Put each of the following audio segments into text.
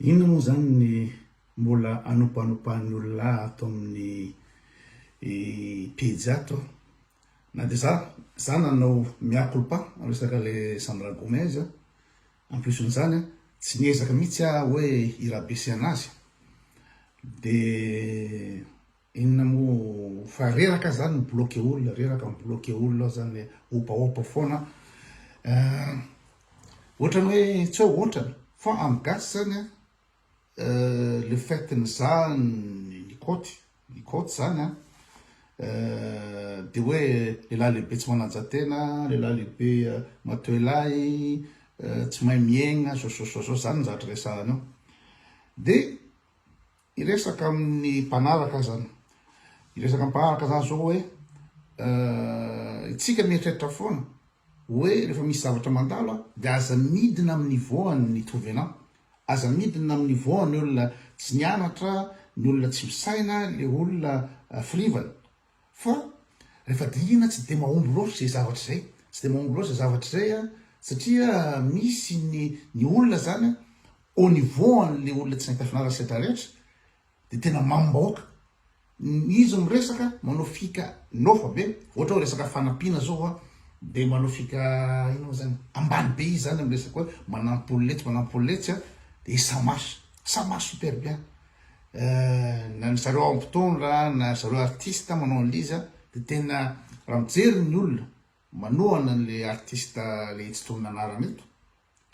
Inona moa zany ny mbola anompanopan'ny olona ato amin'ny pejy ato na dia za nanao miakolopa resaka le Sandra Gomez en plus n'izany tsy niezaka mihitsy hoe irabesy anazy dia inona moa fa reraka zany mibloke olona reraka mibloke olona zany opaopa foana ohatrany hoe tsy hoe ohatrany fa amin'ny gasy zany le fetiny za nikoty zany dia hoe lehilahy lehibe tsy manajatena, lehilahy lehibe matoelahy tsy mahay miaigna zao zany zavatra resahana eo. Dia iresaka amin'ny mpanaraka zany, iresaka amin'ny mpanaraka zany zao hoe itsika mieritreritra foana hoe rehefa misy zavatra mandalo dia aza midina amin'ny voany ny tovenant, aza midina amin'ny voany olona tsy nianatra, ny olona tsy misaina, le olona firivana. Fa rehefa dihina tsy dia mahomby loatra zay zavatra zay, tsy dia mahomby loatra zay zavatra zay satria misy ny olona zany au niveau an'le olona tsy nahita finarana rehetra dia tena mambaoaka. Izy miresaka manao fika nofa be, ohatra hoe resaka fanampiana zao dia manao fika ino zany ambany be izy zany miresaka hoe manampololetsy dia samaso super bien. Na ny zareo ampitondra na zareo artiste manao an'izy dia tena raha mijery ny olona manohana le artiste le tsy tony nanarana eto,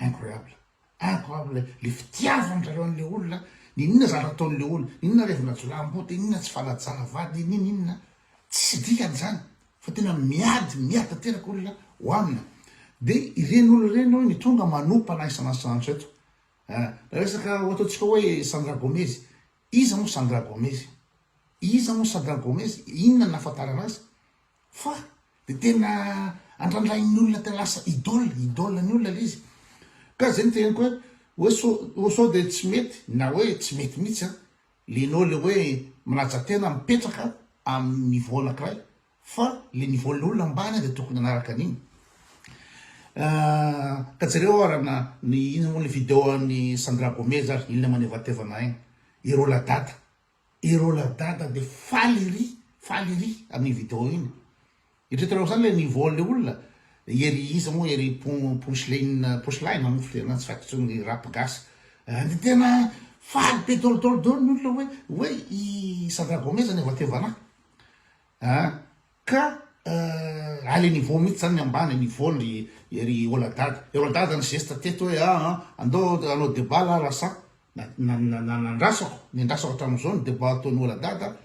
incroyable le fitiavany zareo an'le olona, ninona zany ataon'le olona, ninona revina jolamboty, ninona tsy falajana vady, ninona tsy dikany zany fa tena miady tanteraka olona ho amina. Dia ireny olona ireny ny tonga manompa na isan'andro eto. Resaka ataontsika hoe Sandra Gomez, iza moa Sandra Gomez, inona nahafantarana azy fa dia tena andrandrain'ny olona tena lasa idole ny olona le izy. Ka zay ny tenako hoe sao dia tsy mety na hoe tsy mety mihitsy lenao le hoe manajatena mipetraka amin'ny niveau anankiray fa le niveau n'olona ambany dia tokony anaraka an'iny. Ka jereo arana ny ino moa ny vidéo an'ny Sandra Gomez ary ilona manevatevana aina eroladada dia faly ry amin'ny vidéo iny. Itretareo zany le niveau an'le olona ery izy moa ery punchline mamoflena tsy fakitsy ny rap gasy dia tena faly be dolodolo ny olona hoe i Sandra Gomez nevatevana ka ale niveau mihitsy zany ambany niveau ny ery oladada ny geste teto hoe andao anao débat la lasa nandrasako hatramin'izao ny débat ataon'ny oladada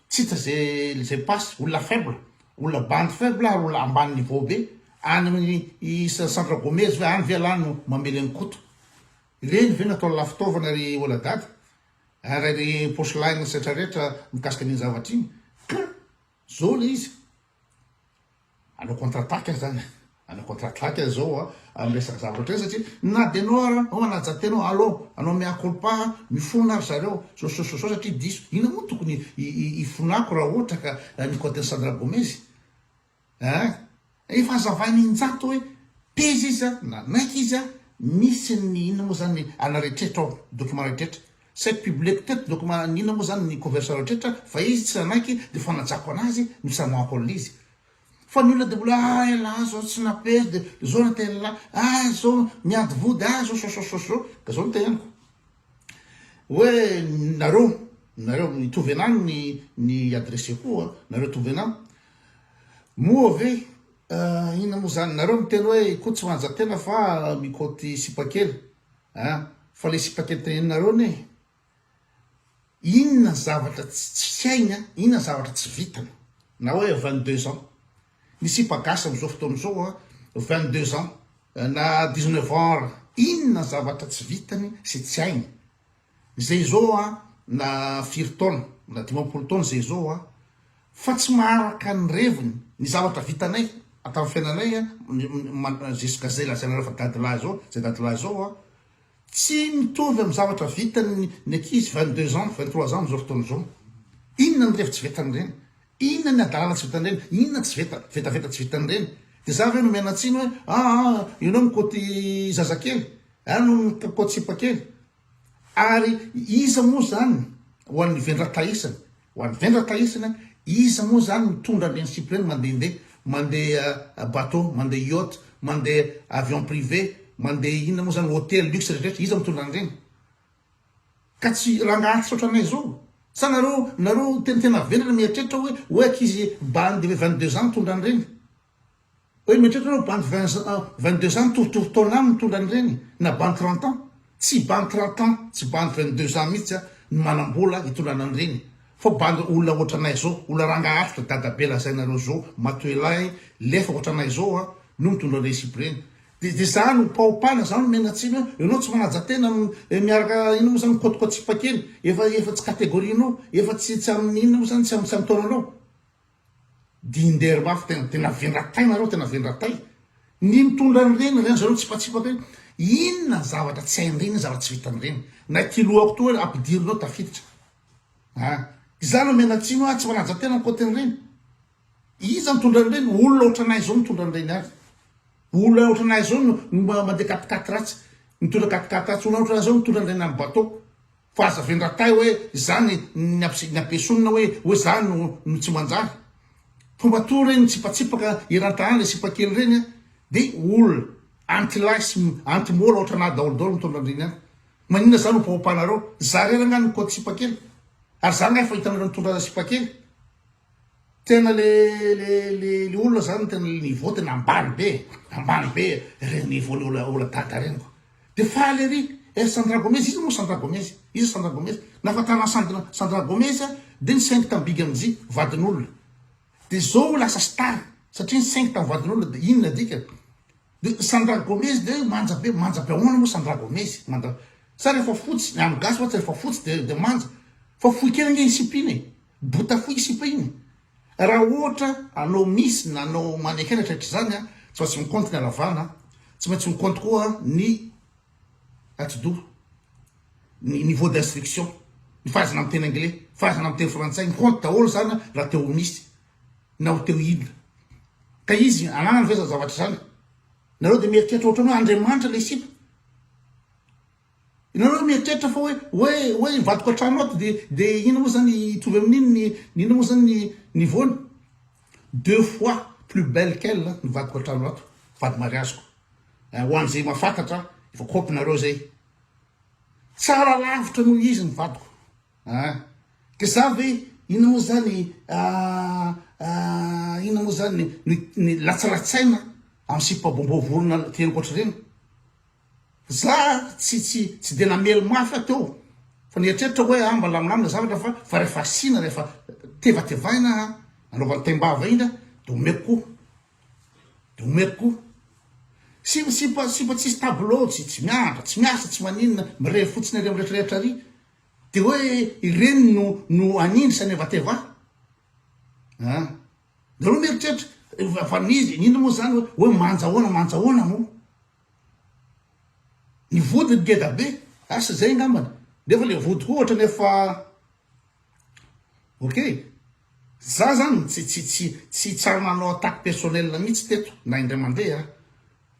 tsy hita zay pasy olona faible, olona bande faible ary olona ambany niveau be any amin'ny Sandra Gomez hoe any vealano mamely ny koto ireny ve natao lafitaovana ry oladada ary ry pochelaine rehetra mikasika n'iny zavatra iny ka zao le izy anao contre-attaque zao amin'ny resaka zavatra satria na dia anao manajatenao anao miakolopa mifona ary zareo so satria diso ina moa tokony ifonako raha ohatra ka nikoten'ny Sandra Gomez efa hazavainy injato hoe peza izy na naiky izy misy ny inona moa zany anarehetrehitra ao document rehetrehitra c'est public teto document inona moa zany ny conversation rehetrehitra fa izy tsy nanaiky dia fanajako anazy misamako an'izy. Fa ny olona dia mbola ela zao tsy napesy dia zao natena zao miady vody zao ka zao no tenako hoe nareo mitovy anany ny adresseko nareo tovy anany moa ve inona moa zany nareo miteny hoe koa tsy manjatena fa mikoty sipakely fa le sipakely teneninareo ne inona zavatra tsy haina, inona zavatra tsy vitana na hoe 22 ans ny sipagasy am'izao fotoan'izao 22 ans na 19 ans inona zavatra tsy vitany sy tsy hainy zay zao na 5 taona na 50 taona zay zao fa tsy maharaka ny reviny ny zavatra vitanay atamin'ny fiainanay jusqu'à zay lazainareo fa dadilahy zao tsy mitovy amin'ny zavatra vitany ny ankizy 22 ans 23 ans zao fotoan'izao. Inona ny revi tsy vitany reny, inona ny adalana tsy vitany reny, inona tsy vetaveta tsy vitany reny. Dia za ve no mianatsiny hoe ianao mikoty zazakely no mikoty sipakely ary iza moa zany ho an'ny vendran-taisana ho an'ny vendran-taisana iza moa zany mitondra an'ireny siple reny mandeha bateau mandeha yacht mandeha avion privé mandeha inona moa zany hôtel luxe rehetrarehetra iza mitondra an'ireny ka tsy rangaharitra ohatranay zao sa nareo tena vendrana mieritreritra hoe akizy bande 22 ans mitondra an'ireny hoe mieritreritra nareo bande 22 ans mitovitovy taona any mitondra an'ireny na bande 30 ans tsy bande 30 ans tsy bande 22 ans mihitsy ny manam-bola hitondrana an'ireny fa bande olona ohatranay zao olona rangaharitra dadabe lazainareo zao matoelay lefa ohatranay zao no mitondra an'ireny siple reny de za no paopana za no menatsiny hoe ianao tsy manajatena miaraka ino moa zany mikotikotisipa kely efa tsy kategorianao efa tsy amin'ny inona moa zany tsy amin'ny taonanao dindery mafy tena vendratay nareo tena vendratay ny mitondra an'ireny reny zareo tsipatsipaka hoe inona zavatra tsy hain'ireny zavatra tsy vitan'ireny na kilohako to hoe ampidirinao tafiditra za no menatsiny hoe tsy manajatena mikotin'ireny iza mitondra an'ireny olona ohatranay zao mitondra an'ireny ary olona ohatranay zao mandeha katikati ratsy mitondra katikati ratsy olona ohatranay zao mitondra an'ireny amin'ny bateau fa aza vendratay hoe zany ny ampesonina hoe zany no tsy manjary fomba to reny tsipatsipaka irantahany le sipakely reny de olona antilahy sy antimola ohatrana daolodolo mitondra an'ireny any manina zany hopahopanareo zarena ngany mikoty sipakely ary za ngay fa hitanareo mitondra sipakely tena le olona zany tena le niveau tena ambany be reny niveau le ola dada reny ko de faly ery Sandra Gomez izy moa Sandra Gomez izy Sandra Gomez nafatana Sandra Gomez de ny 5 tambigy am'zy vadin'olona de zao lasa star satria ny 5 tam vadin'olona de inona dika de Sandra Gomez de manja be ahoana moa Sandra Gomez manja sa rehefa fotsy amin'ny gasy fa tsy rehefa fotsy de manja fa foy kely nge isipiny bota foy isipa iny raha ohatra anao misy na anao manekana traitra zany tsy maintsy mikonty ny alavana tsy maintsy mikonty koa ny atido ny niveau d'instruction ny fahazana amin'ny teny anglais fahazana amin'ny teny frantsay mikonty daholo zany raha teo misy na ho teo idina ka izy ananany veza zavatra zany nareo de mieritreritra ohatrany hoe Andriamanitra le sipa nareo mieritreritra fa hoe vadiko an-trano ato de ina moa zany hitovy amin'iny ina moa zany ny voany 2 fois plus belle qu'elle ny vadiko an-trano ato vady mariaziko ho an'izay mafantatra efa kopinareo zay tsara lavitra noho izy ny vadiko ke za ve ina moa zany ina moa zany ny latsalatsaina amin'ny sipabombovorona teniko ohatrareny za tsy de namely mafy ateo fa nieritreritra hoe mba laminamina zavatra fa rehefa asina rehefa tevatevaina anaovany tembava indra de omeko koa sipa tsisy tableau tsy miandra tsy miasa tsy maninona mire fotsiny ary amrehetrarehetra ary de hoe ireny no anindry sany evateva de aloha mieritreritra fa nizy inona moa zany hoe manja ahoana moa ny vody ny geda be asa zay ngambana nefa le vody koa ohatra nefa ok za zany tsy tsara nanao attaque personnel mihitsy teto na indray mandeha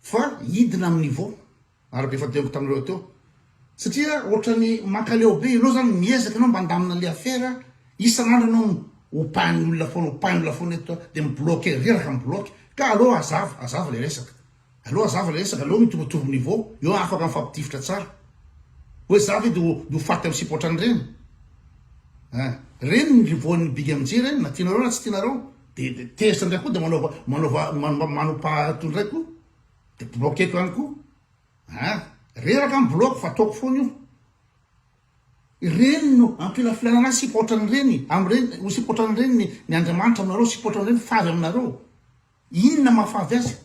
fa hidina amin'ny niveau arabe fa deoko taminareo teo satria ohatrany mankaleo be ianao zany miezaka anao mba andamina le affaire isan'andro anao opahin'ny olona foana eto de mibloke reraka mibloke ka aloha azava le resaka aloha mitovitovy niveau eo afaka mifampitifitra tsara hoe za ve de ho faty amin'ny sipotrany reny ny voan'ny bigy am'jy reny na tianareo na tsy tianareo de tezitra ndray koa de manopahatony ray koa de blokeko any koa reraka amin'ny bloke fa ataoko foana io reny no ampilafilanana sipotrany reny am'reny ho sipotrany reny ny Andriamanitra aminareo sipotrany reny favy aminareo inona mahafavy azy